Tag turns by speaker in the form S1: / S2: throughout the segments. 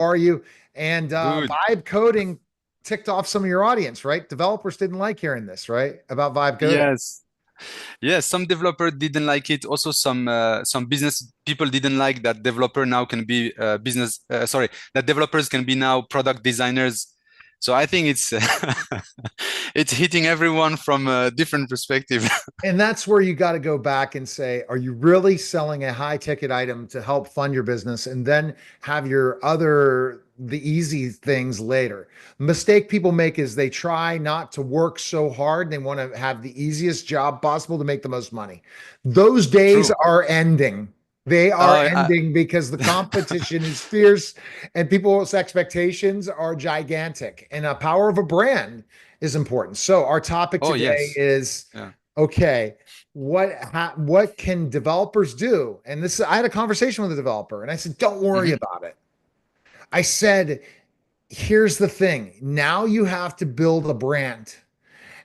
S1: are you? And
S2: Good.
S1: vibe coding ticked off some of your audience, right? Developers didn't like hearing this, right? About vibe coding.
S2: Yes. Yes, some developer didn't like it. Also, some business people didn't like that developer now can be sorry, that developers can be now product designers. So I think it's it's hitting everyone from a different perspective.
S1: And that's where you got to go back and say, are you really selling a high ticket item to help fund your business and then have the easy things later? Mistake people make is they try not to work so hard. They want to have the easiest job possible to make the most money. Those days
S2: True.
S1: are ending. They are
S2: I,
S1: ending because the competition is fierce and people's expectations are gigantic. And the power of a brand is important. So our topic
S2: oh
S1: today
S2: yes.
S1: is
S2: Yeah.
S1: okay, what can developers do? And this I had a conversation with a developer and I said, don't worry
S2: Hmm.
S1: about it. I said, here's the thing. Now you have to build a brand.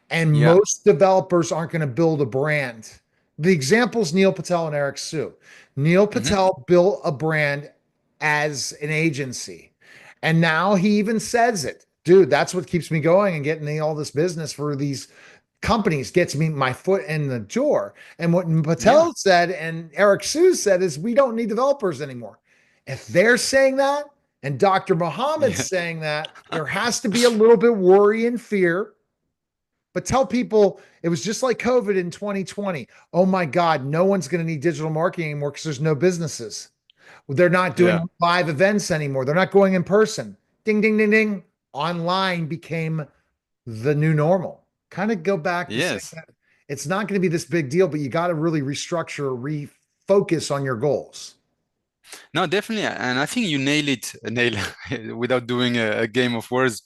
S1: And
S2: Yeah.
S1: most developers aren't going to build a brand. The examples Neil Patel and Eric Sue. Neil
S2: Hmm.
S1: Patel built a brand as an agency. And now he even says it. Dude, that's what keeps me going and getting me all this business for these companies, gets me my foot in the door. And what
S2: Yeah.
S1: Patel said and Eric Sue said is we don't need developers anymore. If they're saying that and Dr. Mohammed's
S2: Yeah.
S1: saying that, there has to be a little bit worry and fear, but tell people it was just like COVID in 2020. Oh my God, no one's going to need digital marketing anymore because there's no businesses. They're not
S2: Yeah.
S1: doing live events anymore. They're not going in person. Ding, ding, ding, ding. Online became the new normal. Kind of go back to saying
S2: Yes.
S1: that it's not going to be this big deal, but you got to really restructure, refocus on your goals.
S2: No, definitely. And I think you nail without doing a game of words.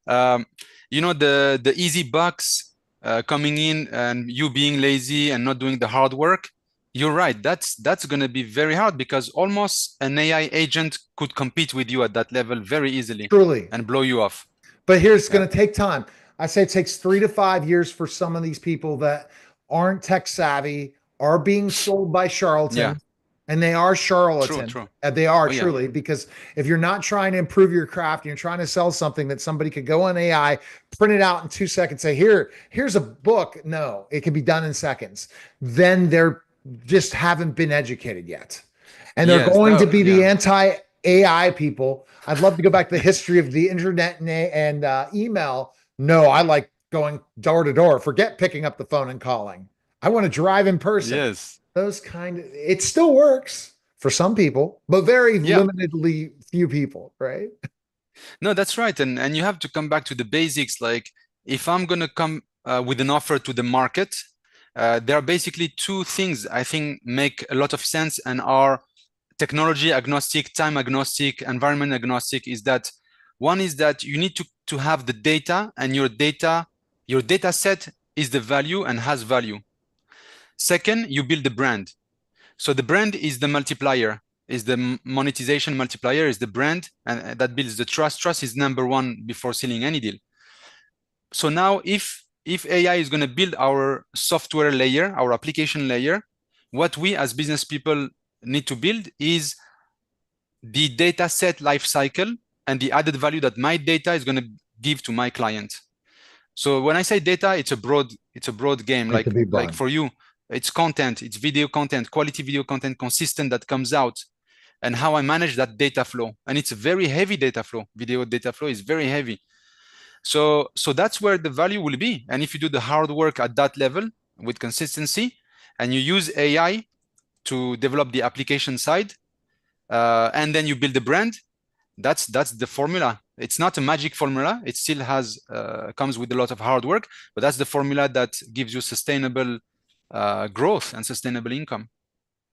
S2: Um, the easy bucks coming in and you being lazy and not doing the hard work. You're right. That's going to be very hard because almost an AI agent could compete with you at that level very easily
S1: Truly.
S2: and blow you off.
S1: But here's it's
S2: Yeah.
S1: going to take time. I say it takes 3 to 5 years for some of these people that aren't tech savvy, are being sold by
S2: Yeah.
S1: charlatans, and they are
S2: True.
S1: charlatans.
S2: True.
S1: They are
S2: Oh yeah.
S1: truly, because if you're not trying to improve your craft, and you're trying to sell something that somebody could go on AI, print it out in 2 seconds, say, here's a book. No, it can be done in seconds. Then they're just haven't been educated yet. And they're
S2: Yes.
S1: going to
S2: That.
S1: be the
S2: Yeah.
S1: anti AI people. I'd love to go back to the history of the internet and email. No, I like going door to door. Forget picking up the phone and calling. I want to drive in person.
S2: Yes.
S1: Those kind of, it still works for some people, but very
S2: Yeah.
S1: limitedly few people, right?
S2: No, that's right. And you have to come back to the basics. Like if I'm gonna come with an offer to the market, there are basically two things I think make a lot of sense and are technology agnostic, time agnostic, environment agnostic. Is that one is that you need to have the data and your data set is the value and has value. Second, you build the brand. So the brand is the multiplier, is the monetization multiplier, is the brand, and that builds the trust. Trust is number one before selling any deal. So now, if AI is going to build our software layer, our application layer, what we as business people need to build is the data set lifecycle and the added value that my data is going to give to my client. So when I say data, it's a broad game.
S1: It could be
S2: Like
S1: broad.
S2: for you, it's content, it's video content, quality video content, consistent that comes out, and how I manage that data flow. And it's a very heavy data flow. Video data flow is very heavy. So that's where the value will be. And if you do the hard work at that level with consistency, and you use AI to develop the application side, and then you build the brand, that's the formula. It's not a magic formula. It still has comes with a lot of hard work, but that's the formula that gives you sustainable growth and sustainable income.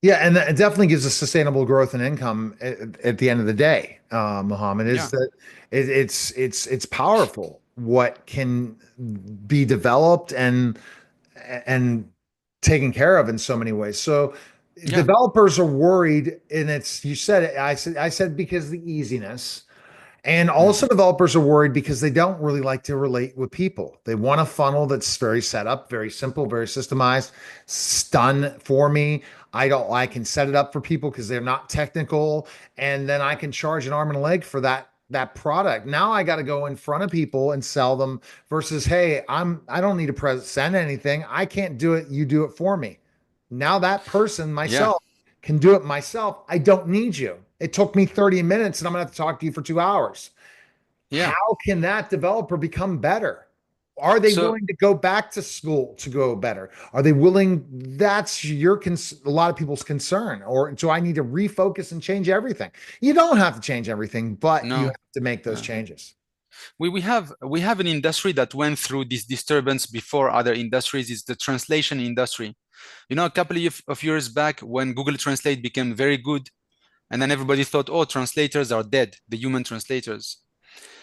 S1: Yeah, and it definitely gives us sustainable growth and income at the end of the day. Mohammed, is
S2: Yeah,
S1: that it's powerful what can be developed and taken care of in so many ways. So
S2: yeah,
S1: developers are worried, and it's you said it. I said because of the easiness. And
S2: mm,
S1: also, developers are worried because they don't really like to relate with people. They want a funnel that's very set up, very simple, very systemized, done for me. I can set it up for people because they're not technical, and then I can charge an arm and a leg for that product. Now I got to go in front of people and sell them versus, hey, I don't need to send anything. I can't do it. You do it for me. Now that person,
S2: Yeah,
S1: myself, can do it myself. I don't need you. It took me 30 minutes and I'm going to have to talk to you for 2 hours.
S2: yeah.
S1: How can that developer become better? Are they
S2: So
S1: willing to go back to school to go better? Are they willing? That's a lot of people's concern. Or do I need to refocus and change everything? You don't have to change everything, but you
S2: no,
S1: have to make those
S2: no.
S1: changes.
S2: We have an industry that went through this disturbance before other industries. Is the translation industry. A couple of years back when Google Translate became very good, and then everybody thought, oh, translators are dead, the human translators.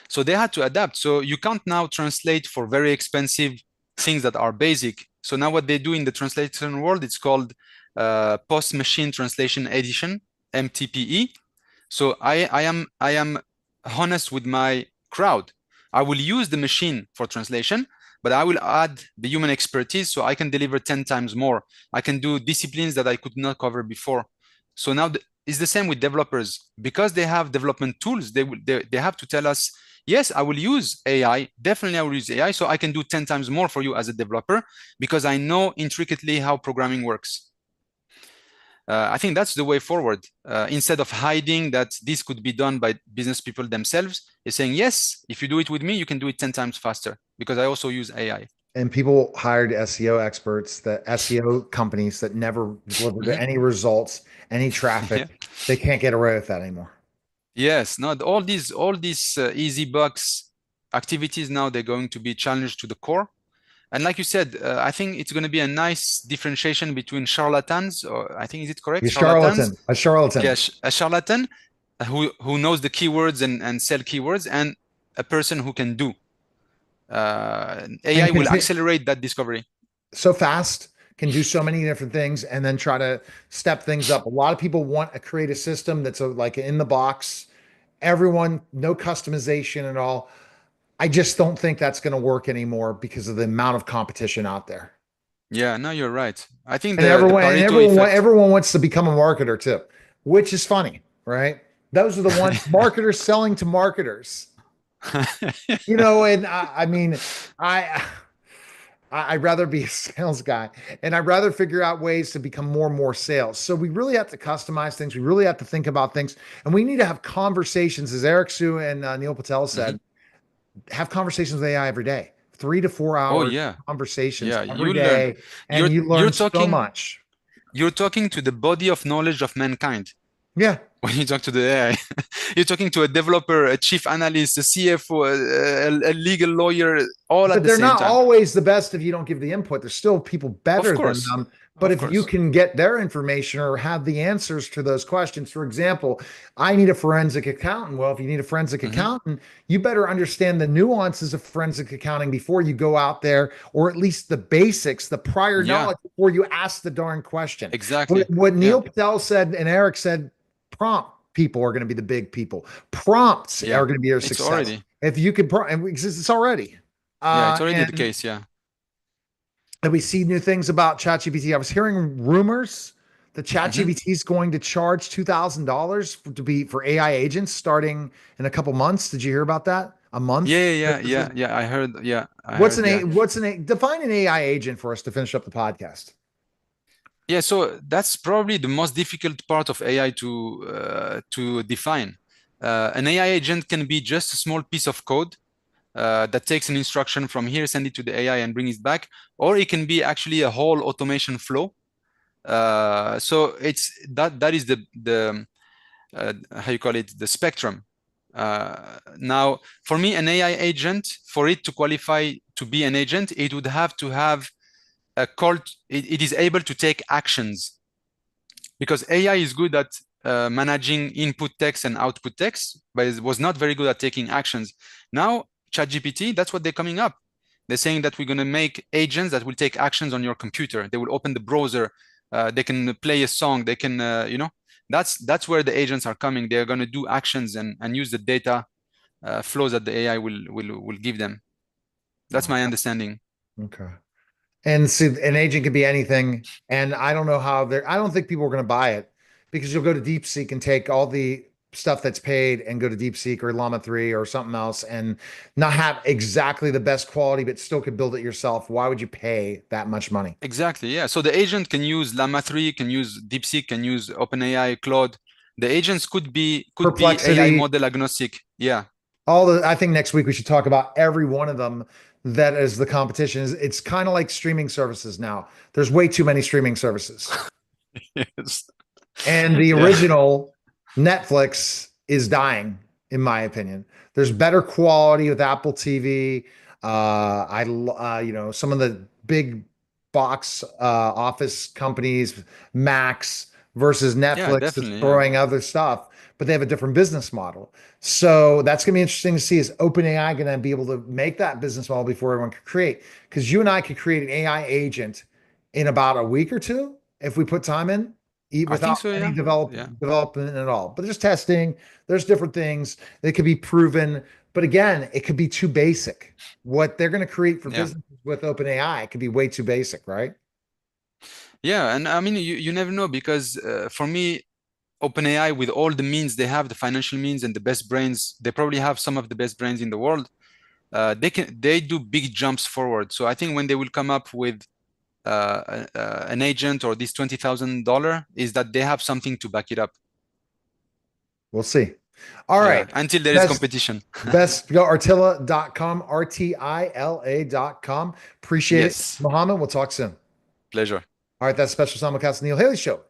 S2: So they had to adapt. So you can't now translate for very expensive things that are basic. So now what they do in the translation world, it's called Post Machine Translation Edition, MTPE. So I am honest with my crowd. I will use the machine for translation, but I will add the human expertise so I can deliver 10 times more. I can do disciplines that I could not cover before. So now it's the same with developers. Because they have development tools, they have to tell us, yes, I will use AI. Definitely I will use AI so I can do 10 times more for you as a developer because I know intricately how programming works. I think that's the way forward. Instead of hiding that this could be done by business people themselves, is saying, yes, if you do it with me, you can do it 10 times faster because I also use AI.
S1: And people hired SEO experts, that SEO companies that never delivered
S2: Mhm.
S1: any results, any
S2: Yeah.
S1: traffic. They can't get away with that anymore.
S2: Yes, not all these easy bucks activities now they're going to be challenged to the core. And like you said, I think it's going to be a nice differentiation between charlatans, or I think is it correct?
S1: You're
S2: Charlatans?
S1: charlatan, a charlatan.
S2: Yes, a charlatan who knows the keywords and sell keywords, and a person who can do.
S1: And
S2: AI will
S1: conti-
S2: accelerate that discovery.
S1: so fast, can do so many different things, and then try to step things up. A lot of people want to create a system that's like in the box, everyone, no customization at all. I just don't think that's going to work anymore because of the amount of competition out there.
S2: Yeah, no, you're right. I think
S1: And
S2: the Pareto effect.
S1: everyone wants to become a marketer too, which is funny, right? Those are the ones marketers selling to marketers. And I mean, I I'd rather be a sales guy, and I'd rather figure out ways to become more and more sales. So we really have to customize things. We really have to think about things, and we need to have conversations, as Eric Sue and Neil Patel
S2: Mhm.
S1: said, have conversations with AI every day, 3 to 4
S2: Oh
S1: hours
S2: yeah,
S1: conversations
S2: yeah.
S1: every
S2: You learn.
S1: day, and
S2: You're
S1: you
S2: you're
S1: learn so
S2: talking
S1: much.
S2: you're talking to the body of knowledge of mankind.
S1: Yeah.
S2: When you talk to the AI, you're talking to a developer, a chief analyst, a CFO, a legal lawyer, all at
S1: But
S2: the
S1: they're
S2: same
S1: not
S2: time.
S1: always the best if you don't give the input. There's still people
S2: Of
S1: better than
S2: course,
S1: them. But
S2: of
S1: if you
S2: course.
S1: can get their information or have the answers to those questions, for example, I need a forensic accountant. Well, if you need a forensic
S2: Hmm.
S1: accountant, you better understand the nuances of forensic accounting before you go out there, or at least the basics, the prior
S2: Yeah,
S1: knowledge before you ask the darn question.
S2: exactly.
S1: What
S2: Yeah,
S1: Neil Patel said and Eric said, prompt people are going to be the big people. Prompts
S2: yeah.
S1: are going to be your
S2: It's
S1: success.
S2: already.
S1: If you can, and it's already.
S2: Yeah, it's already the
S1: And
S2: case. Yeah.
S1: we see new things about ChatGPT. I was hearing rumors that
S2: Hmm.
S1: ChatGPT is going to charge $2,000 to be for AI agents starting in a couple months. Did you hear about that? A
S2: Yeah,
S1: month?
S2: yeah, yeah, yeah, yeah. I heard. Yeah, I
S1: What's
S2: heard.
S1: an
S2: Yeah.
S1: A? What's an A? Define an AI agent for us to finish up the podcast.
S2: Yeah, so that's probably the most difficult part of AI to define. An AI agent can be just a small piece of code that takes an instruction from here, send it to the AI, and bring it back, or it can be actually a whole automation flow. So it's that is the how you call it, the spectrum. Now, for me, an AI agent, for it to qualify to be an agent, it would have to have a call. It is able to take actions because AI is good at managing input text and output text, but it was not very good at taking actions. Now, ChatGPT, that's what they're coming up. They're saying that we're going to make agents that will take actions on your computer. They will open the browser. They can play a song. They can, that's where the agents are coming. They're going to do actions and use the data flows that the AI will give them. That's
S1: Oh,
S2: my understanding.
S1: okay. And see, an agent could be anything. And I don't know how they're, I don't think people are going to buy it because you'll go to DeepSeek and take all the stuff that's paid and go to DeepSeek or Llama 3 or something else and not have exactly the best quality, but still could build it yourself. Why would you pay that much money?
S2: Exactly, yeah. So the agent can use Llama 3, can use DeepSeek, can use OpenAI, Claude. The agents could be AI
S1: Perplexity,
S2: model agnostic. Yeah,
S1: all the, I think next week we should talk about every one of them that is the competition. It's kind of like streaming services now. There's way too many streaming services.
S2: yes.
S1: And the
S2: Yeah,
S1: original Netflix is dying, in my opinion. There's better quality with Apple TV. Some of the big box office companies, Max versus
S2: yeah,
S1: Netflix,
S2: definitely, yeah.
S1: destroying other stuff, but they have a different business model. So that's going to be interesting to see. Is OpenAI going to be able to make that business model before everyone could create? Because you and I could create an AI agent in about a week or two if we put time in
S2: I think
S1: without
S2: so,
S1: any
S2: yeah. Yeah.
S1: development at all. But just testing, there's different things that could be proven. But again, it could be too basic. What they're going to create for
S2: Yeah.
S1: businesses with OpenAI could be way too basic, right?
S2: Yeah, and I mean, you never know because for me, OpenAI, with all the means they have, the financial means and the best brains, they probably have some of the best brains in the world. They do big jumps forward. So I think when they will come up with an agent or this $20,000, is that they have something to back it up.
S1: We'll see. All
S2: Yeah,
S1: right.
S2: until there is
S1: Best
S2: competition.
S1: best go artilla.com, RTILA.com. Appreciate it,
S2: Yes,
S1: Mohammed. We'll talk soon.
S2: pleasure.
S1: All right, that's special simulcast Neil Haley show.